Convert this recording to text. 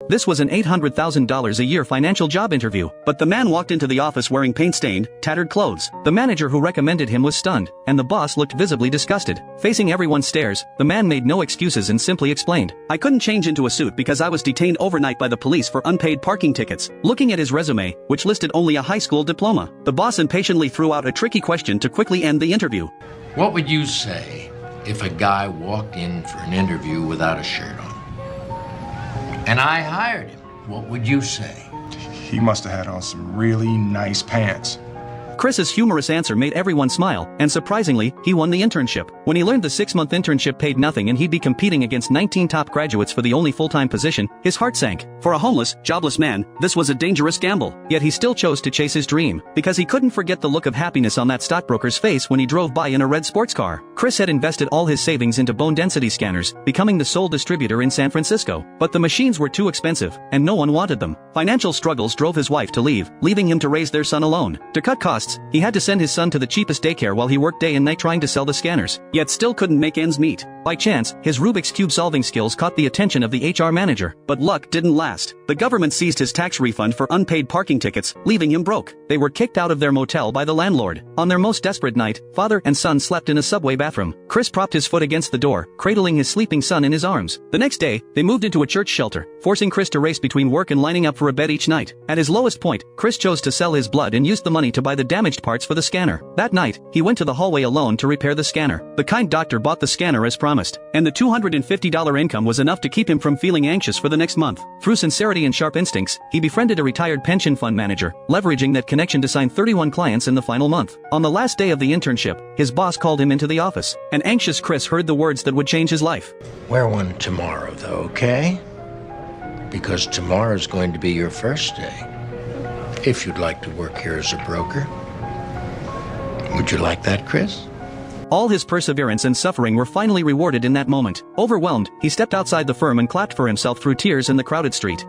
This was an $800,000 a year financial job interview, but the man walked into the office wearing paint-stained, tattered clothes. The manager who recommended him was stunned, and the boss looked visibly disgusted. Facing everyone's stares, the man made no excuses and simply explained, "I couldn't change into a suit because I was detained overnight by the police for unpaid parking tickets." Looking at his resume, which listed only a high school diploma, the boss impatiently threw out a tricky question to quickly end the interview. What would you say if a guy walked in for an interview without a shirt on? And I hired him. What would you say? He must have had on some really nice pants. Chris's humorous answer made everyone smile, and surprisingly, he won the internship. When he learned the 6-month internship paid nothing and he'd be competing against 19 top graduates for the only full-time position, his heart sank. For a homeless, jobless man, this was a dangerous gamble. Yet he still chose to chase his dream, because he couldn't forget the look of happiness on that stockbroker's face when he drove by in a red sports car. Chris had invested all his savings into bone density scanners, becoming the sole distributor in San Francisco. But the machines were too expensive, and no one wanted them. Financial struggles drove his wife to leave, leaving him to raise their son alone. To cut costs, he had to send his son to the cheapest daycare while he worked day and night trying to sell the scanners, yet still couldn't make ends meet. By chance, his Rubik's Cube solving skills caught the attention of the HR manager, but luck didn't last. The government seized his tax refund for unpaid parking tickets, leaving him broke. They were kicked out of their motel by the landlord. On their most desperate night, father and son slept in a subway bathroom. Chris propped his foot against the door, cradling his sleeping son in his arms. The next day, they moved into a church shelter, forcing Chris to race between work and lining up for a bed each night. At his lowest point, Chris chose to sell his blood and used the money to buy the damaged parts for the scanner. That night, he went to the hallway alone to repair the scanner. The kind doctor bought the scanner as promised, and the $250 income was enough to keep him from feeling anxious for the next month. Through sincerity and sharp instincts, he befriended a retired pension fund manager, leveraging that connection to sign 31 clients in the final month. On the last day of the internship, his boss called him into the office. An anxious Chris heard the words that would change his life. Wear one tomorrow, though, okay? Because tomorrow's going to be your first day. If you'd like to work here as a broker. Would you like that, Chris? All his perseverance and suffering were finally rewarded in that moment. Overwhelmed, he stepped outside the firm and clapped for himself through tears in the crowded street.